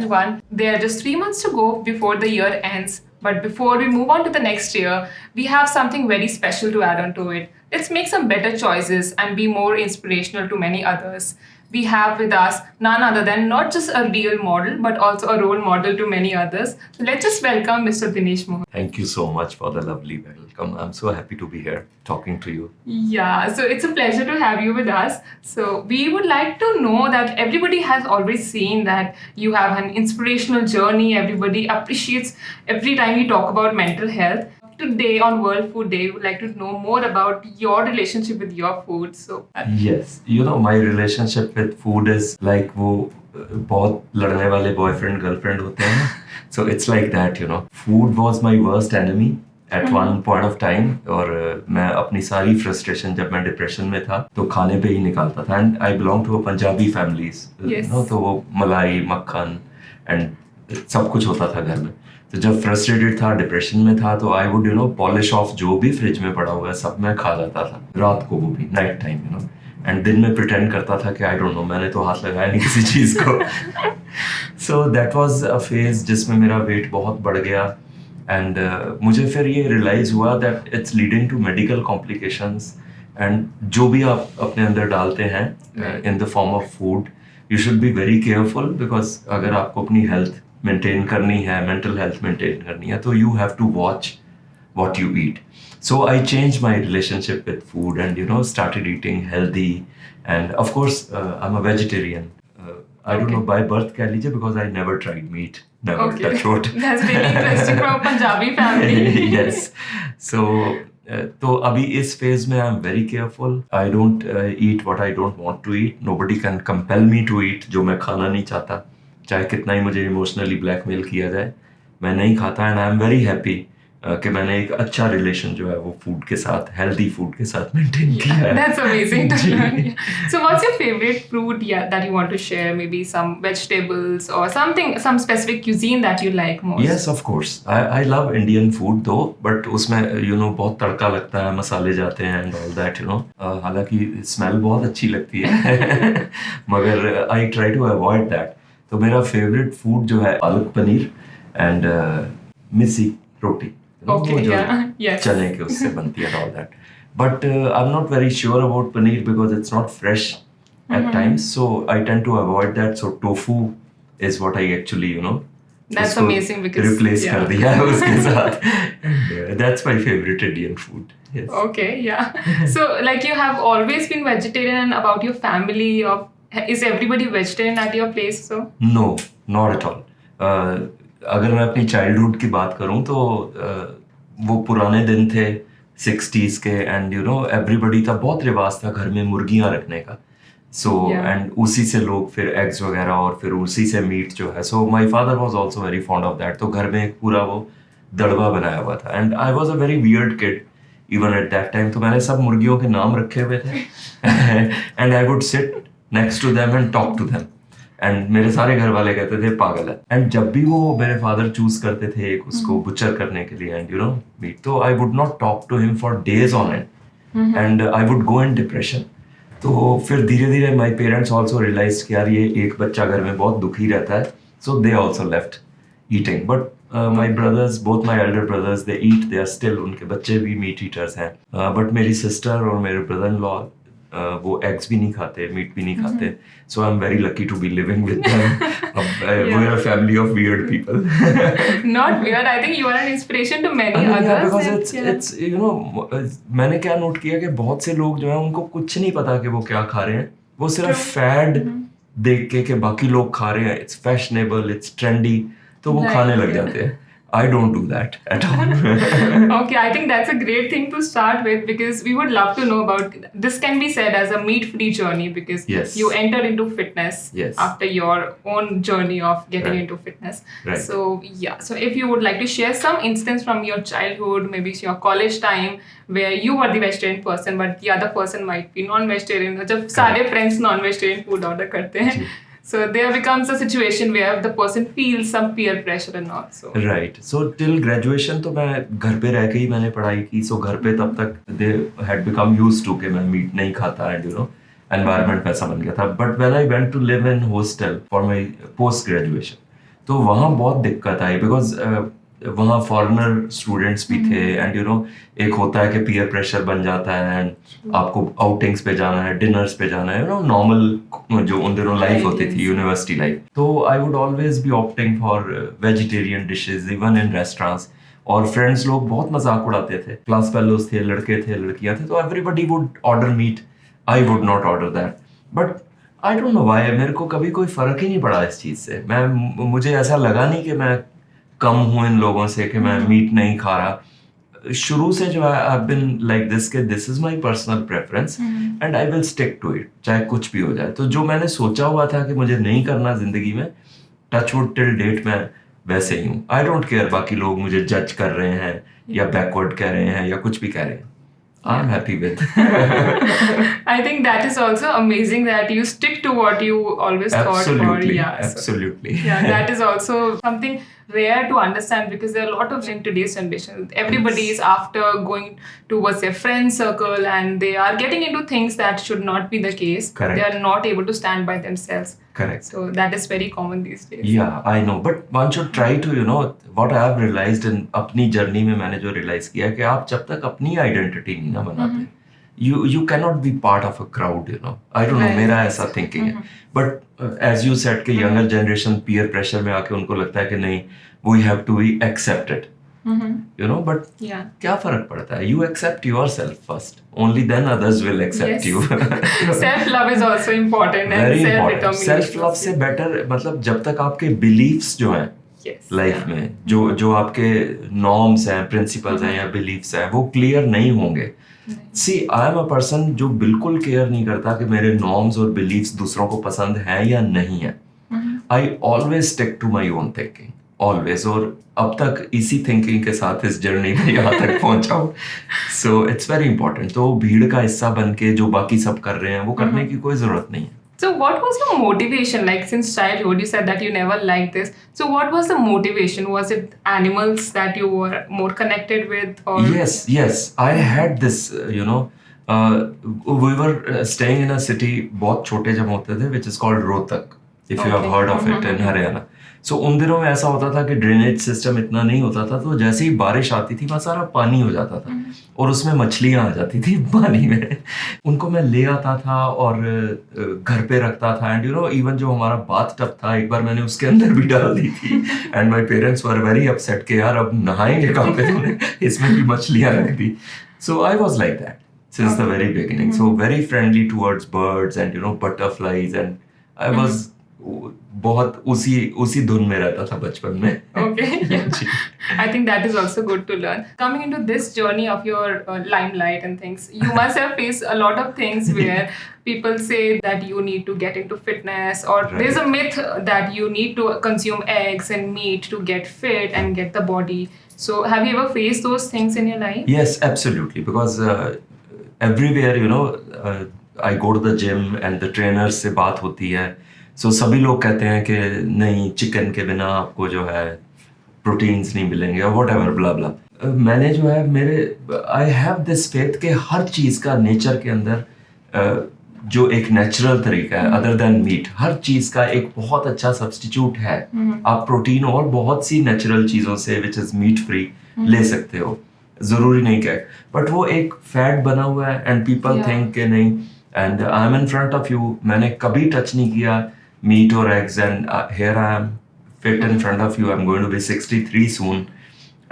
everyone. There are just 3 months to go before the year ends. But before we move on to the next year, we have something very special to add on to it. Let's make some better choices and be more inspirational to many others. We have with us none other than not just a real model, but also a role model to many others. So let's just welcome Mr. Dinesh Mohan. Thank you so much for the lovely welcome. I'm so happy to be here talking to you. Yeah, so it's a pleasure to have you with us. So we would like to know that everybody has always seen that you have an inspirational journey. Everybody appreciates every time you talk about mental health. Today on World Food Day, we would like to know more about your relationship with your food. So Yes, my relationship with food is like वो बहुत लड़ने वाले boyfriend girlfriend होते हैं ना. So it's like that. Food was my worst enemy at one point of time. और मैं अपनी सारी frustration जब मैं depression में था तो खाने पे ही निकालता था. And I belong to a Punjabi families. Yes. तो वो मलाई मक्खन and सब कुछ होता था घर में. तो जब फ्रस्ट्रेटेड था डिप्रेशन में था तो आई वुड पॉलिश ऑफ जो भी फ्रिज में पड़ा हुआ है सब मैं खा जाता था रात को, वो भी नाइट टाइम एंड दिन में प्रिटेंड करता था कि आई डोंट नो, मैंने तो हाथ लगाया नहीं किसी चीज को. So that was a phase जिसमें मेरा वेट बहुत बढ़ गया एंड मुझे फिर ये रियलाइज हुआ that it's leading to medical complications. And जो भी आप अपने अंदर डालते हैं in the form of food, you should be very careful, because अगर आपको अपनी हेल्थ मेंटेन करनी है, मेंटल हेल्थ मेंटेन करनी है, तो you have to watch what you eat. So I changed my relationship with food and started eating healthy. And of course I'm a vegetarian. I don't know by birth कह लीजिए, because I never tried meat, never touch wood. That's really interesting from a Punjabi family. Yes. So तो अभी इस phase में आई am very careful. I don't eat what I don't want to eat. Nobody can compel me to eat जो मैं खाना नहीं चाहता, चाहे कितना ही मुझे इमोशनली ब्लैकमेल किया जाए, मैं नहीं खाता. And I am very happy कि मैंने एक अच्छा रिलेशन जो है वो फूड के साथ, हेल्दी फूड के साथ मेंटेन किया है. That's amazing to learn. So what's your favorite fruit that you want to share? Maybe some vegetables or something, some specific cuisine that you like most? Yes, of course. I love Indian food though, but उसमें बहुत तड़का लगता है, मसाले जाते हैं and all that. हालांकि smell बहुत अच्छी लगती है मगर I try to avoid that. तो मेरा फेवरेट फूड जो है palak paneer and missi roti, Okay, जो yeah, yes. चने के उससे बनती है, all that. But I'm not very sure about paneer because it's not fresh at times, so I tend to avoid that. So tofu is what I actually That's उसको amazing because replace कर दिया है उसके साथ. And, that's my favorite Indian food. Yes. Okay, yeah. So like you have always been vegetarian, and about your family, is everybody vegetarian at your place? So No, not at all. अगर मैं अपनी childhood की बात करूं तो वो पुराने दिन थे 60s के एंड एवरीबडी था, बहुत रिवाज था घर में मुर्गियां रखने का. सो एंड उसी से लोग फिर एग्स वगैरह और फिर उसी से मीट जो है. So my father was also very fond of that. तो घर में एक पूरा वो दड़बा बनाया हुआ था and I was a very weird kid even at that time. तो मैंने सब मुर्गियों के नाम रखे हुए थे and I would sit next to them and talk to them. एंड मेरे सारे घर वाले कहते थे पागल है. एंड जब भी वो मेरे फादर चूज करते थे एक उसको बुचर करने के लिए एंड मीट, तो I would not talk to him for days on end and I would go in depression. तो फिर धीरे धीरे माई पेरेंट्स ऑल्सो रियलाइज कि यार ये एक बच्चा घर में बहुत दुखी रहता है. So they also left eating. But my brothers, both my elder brothers, they eat, they are still, उनके बच्चे भी मीट ईटर्स हैं. बट मेरी सिस्टर और मेरे ब्रदर इन लॉ वो एग्स भी नहीं खाते, मीट भी नहीं खाते. So I am very lucky to be living with them. We are a family of weird people. Not weird. I think you are an inspiration to many others. Because it's मैंने क्या note किया कि बहुत से लोग जो है उनको कुछ नहीं पता कि वो क्या खा रहे हैं. वो सिर्फ फैड देख के बाकी लोग खा रहे हैं, इट्स फैशनेबल, इट्स ट्रेंडी, तो वो खाने लग जाते हैं. I don't do that at all. Okay, I think that's a great thing to start with, because we would love to know about this. Can be said as a meat-free journey, because Yes. you entered into fitness Yes. after your own journey of getting Right. into fitness. Right. So yeah, so if you would like to share some instance from your childhood, maybe it's your college time, where you were the vegetarian person but the other person might be non-vegetarian. जब सारे friends non-vegetarian food order करते हैं, so there becomes a situation where the person feels some peer pressure and all. So right. So till graduation तो मैं घर पे रह के ही मैंने पढ़ाई की. सो घर पे तब तक they had become used to कि मैं मीट नहीं खाता एंड एनवायरनमेंट वैसा बन गया था. But when I went to live in hostel for my post graduation, तो वहाँ बहुत दिक्कत आई बिकॉज वहाँ फॉरेनर स्टूडेंट्स भी थे एंड यू नो एक होता है कि पीयर प्रेशर बन जाता है एंड आपको आउटिंग्स पे जाना है, डिनर्स पे जाना है, यू नो नॉर्मल जो उन दिनों लाइफ होती थी, यूनिवर्सिटी लाइफ. तो I would always be opting for vegetarian dishes even in restaurants. और फ्रेंड्स लोग बहुत मजाक उड़ाते थे, क्लास फेलोज थे, लड़के थे, लड़कियां थे, तो everybody would order meat. I would not order that. But I don't know why मेरे को कभी कोई फर्क ही नहीं पड़ा इस चीज से. मुझे ऐसा लगा नहीं कि मैं कम हूं इन लोगों से कि मैं मीट नहीं खा रहा. शुरू से जो है आई बीन लाइक दिस के this is my personal preference and I will stick to it चाहे कुछ भी हो जाए. तो जो मैंने सोचा हुआ था कि मुझे नहीं करना जिंदगी में, टच वुड टिल डेट मैं वैसे ही हूँ. आई डोंट केयर बाकी लोग मुझे जज कर रहे हैं या बैकवर्ड कह रहे हैं या कुछ भी कह रहे हैं. I'm happy with. I think that is also amazing that you stick to what you always thought for. Yeah, absolutely. So, yeah, that is also something rare to understand because there are a lot of in today's generation. Everybody is after going towards their friend circle and they are getting into things that should not be the case. Correct. They are not able to stand by themselves. Correct. So that is very common these days. Yeah, I know. But one should try to, you know, what I have realized in अपनी journey में मैंने जो realise किया कि आप जब तक अपनी आइडेंटिटी नहीं ना बनाते, you cannot be part of a crowd, you know. I don't know, मेरा ऐसा थिंकिंग है. But as you said कि younger generation peer pressure में आके उनको लगता है कि नहीं, we have to be accepted. You know, but क्या फर्क पड़ता है? You accept yourself first. Only then others will accept you. Self love is also important. Very and important. Self love से better मतलब जब तक आपके beliefs जो हैं लाइफ में, जो आपके नॉर्म्स हैं, प्रिंसिपल्स हैं या बिलीफ्स हैं, वो क्लियर नहीं होंगे. सी आई एम अ पर्सन जो बिल्कुल केयर नहीं करता कि मेरे नॉर्म्स और बिलीफ्स दूसरों को पसंद हैं या नहीं है. I always stick to my own thinking, always. और अब तक इसी थिंकिंग के साथ इस जर्नी में यहाँ तक पहुंचा हूँ. So it's very important. तो भीड़ का हिस्सा बन के जो बाकी सब कर रहे हैं वो करने की कोई जरूरत नहीं है. So what was your motivation? Like since childhood, you said that you never liked this. So what was the motivation? Was it animals that you were more connected with? Or Yes. I had this, you know, we were staying in a city बहुत छोटे जब होते थे, which is called Rohtak, if you have heard of it in Haryana. So उन दिनों में ऐसा होता था कि ड्रेनेज सिस्टम इतना नहीं होता था, तो जैसे ही बारिश आती थी वहाँ सारा पानी हो जाता था और उसमें मछलियाँ आ जाती थी पानी में. उनको मैं ले आता था और घर पे रखता था. एंड यू नो इवन जो हमारा बाथ टब था, एक बार मैंने उसके अंदर भी डाल दी थी. And my parents were very upset कि यार अब नहाएंगे कहाँ पे, तुमने इसमें भी मछलियाँ रख दी. So I was like that since the very beginning. So very friendly towards birds and you know butterflies, and I was बहुत उसी धुन में रहता था बचपन में. Okay, yeah. I think that is also good to learn. Coming into this journey of your limelight and things, you must have faced a lot of things where people say that you need to get into fitness, or there's a myth that you need to consume eggs and meat to get fit and get the body. So have you ever faced those things in your life? Yes, absolutely. Because everywhere, you know, I go to the gym and the trainers से बात होती है. So सभी लोग कहते हैं कि नहीं, चिकन के बिना आपको जो है प्रोटीन्स नहीं मिलेंगे और वट एवर ब्ला ब्ला. मैंने जो है आई हैव दिस फेथ कि हर चीज़ का नेचर के अंदर जो एक नेचुरल तरीका है अदर देन मीट, हर चीज़ का एक बहुत अच्छा सब्स्टिट्यूट है. आप प्रोटीन और बहुत सी नेचुरल चीज़ों से विच इज़ मीट फ्री ले सकते हो. ज़रूरी नहीं कि बट वो एक फैट बना हुआ है एंड पीपल थिंक कि नहीं. And I am in front of you, मैंने कभी टच नहीं किया meat or eggs, and here I am fit in front of you. I'm going to be 63 soon,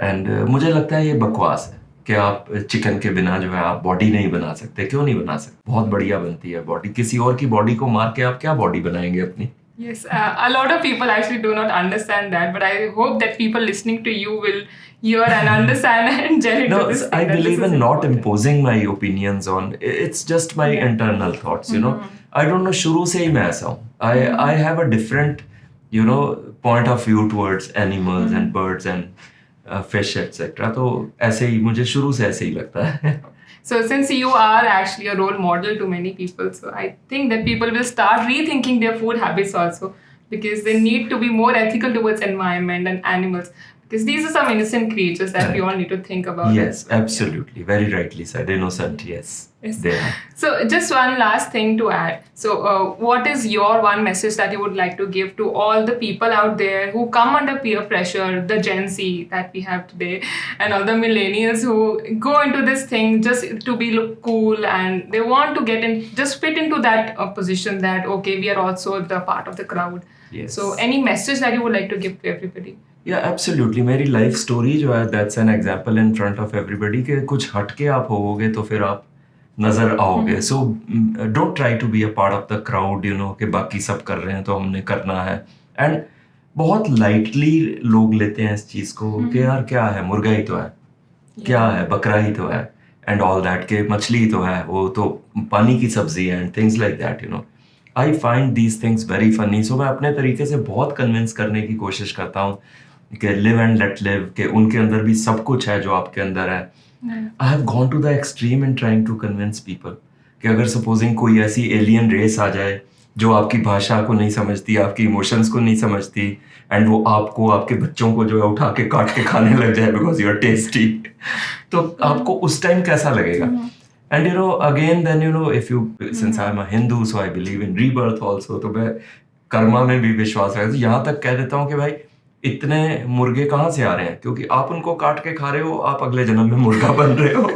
and मुझे लगता है ये बकवास है कि आप चिकन के बिना जो है आप बॉडी नहीं बना सकते. क्यों नहीं बना सकते? बहुत बढ़िया बनती है बॉडी. किसी और की बॉडी को मार के आप क्या बॉडी बनाएंगे अपनी? Yes, a lot of people actually do not understand that, but I hope that people listening to you will hear and understand and gel into this thing. I believe in not imposing my opinions on. It's just my internal thoughts, you know. I don't know, शुरू से ही मैं ऐसा हूँ. I have a different, you know, point of view towards animals and birds and fish etc. तो ऐसे ही मुझे शुरू से ऐसे ही लगता है. So since you are actually a role model to many people, so I think that people will start rethinking their food habits also, because they need to be more ethical towards environment and animals. Because these are some innocent creatures that we Correct. all need to think about. Yes, absolutely. Very rightly said. Innocent, yes. Yes. They are. So, just one last thing to add. So, what is your one message that you would like to give to all the people out there who come under peer pressure, the Gen Z that we have today, and all the millennials who go into this thing just to be look cool and they want to get in, just fit into that position that, okay, we are also the part of the crowd. Yes. So, any message that you would like to give to everybody? या absolutely मेरी life story जो है that's an example in front of everybody कि कुछ हटके आप होवोगे तो फिर आप नजर आओगे so don't try to be a part of the crowd you know कि बाकी सब कर रहे हैं तो हमने करना है एंड बहुत लाइटली लोग लेते हैं इस चीज को कि यार क्या है मुर्गा ही तो है क्या है बकरा ही तो है एंड ऑल दैट के मछली ही तो है वो तो पानी की सब्जी है and things like that you know I find these things very funny so मैं अपने तरीके से बहुत कन्विंस करने की कोशिश करता हूँ कि लिव एंड लेट लिव कि उनके अंदर भी सब कुछ है जो आपके अंदर है I have gone to the extreme in trying to convince people कि अगर सपोजिंग कोई ऐसी एलियन रेस आ जाए जो आपकी भाषा को नहीं समझती आपकी इमोशंस को नहीं समझती एंड वो आपको आपके बच्चों को जो है उठा के काट के खाने लग जाए बिकॉज यू आर टेस्टी तो आपको उस टाइम कैसा लगेगा and you know again then you know if you since I am a Hindu so I believe in rebirth also तो मैं कर्मा में भी विश्वास रखता हूँ यहाँ तक कह देता हूँ कि भाई इतने मुर्गे कहाँ से आ रहे हैं क्योंकि आप उनको काट के खा रहे हो आप अगले जन्म में मुर्गा बन रहे हो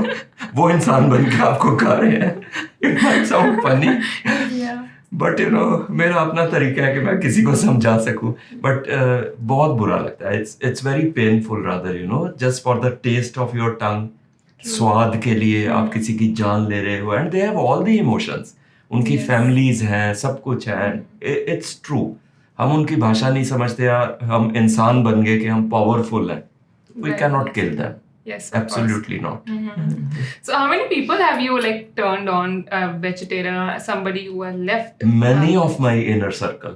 वो इंसान बन के आपको खा रहे हैं it might sound funny but you know मेरा अपना तरीका है कि मैं किसी को समझा सकूं बट बहुत बुरा लगता है it's very painful rather you know just for the taste of your tongue स्वाद के लिए आप किसी की जान ले रहे हो and they have all the emotions उनकी फैमिलीज हैं सब कुछ है इट्स ट्रू हम उनकी भाषा नहीं समझते यार हम इंसान बन गए कि हम पावरफुल हैं we can not kill them Yes, of absolutely course. not So, how many people have you like turned on vegetarian or somebody who has left? many of my inner circle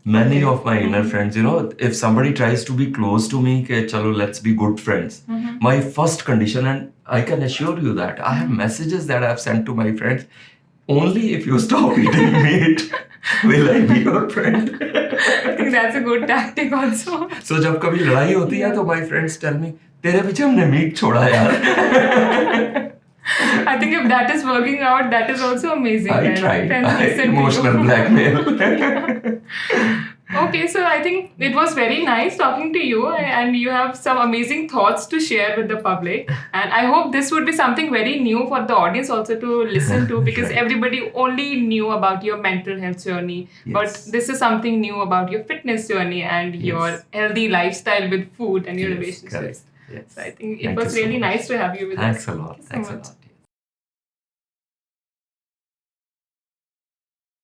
many of my inner friends you know if somebody tries to be close to me ke chalo let's be good friends my first condition and I can assure you that I have messages that I have sent to my friends only if you stop eating meat will I be your friend I think that's a good tactic also. so जब कभी लड़ाई होती है तो my friends tell me तेरे पीछे हमने meet छोड़ा यार I think if that is working out, that is also amazing. I tried. Friends Emotional blackmail. Okay, so I think it was very nice talking to you, and you have some amazing thoughts to share with the public. And I hope this would be something very new for the audience also to listen to, because Right. everybody only knew about your mental health journey. Yes. But this is something new about your fitness journey and Yes. your healthy lifestyle with food and your Yes, relationships. correct. Yes. So I think it Thank was you so really much. nice to have you with Thanks us. a lot. Thank you so Thanks a much. lot.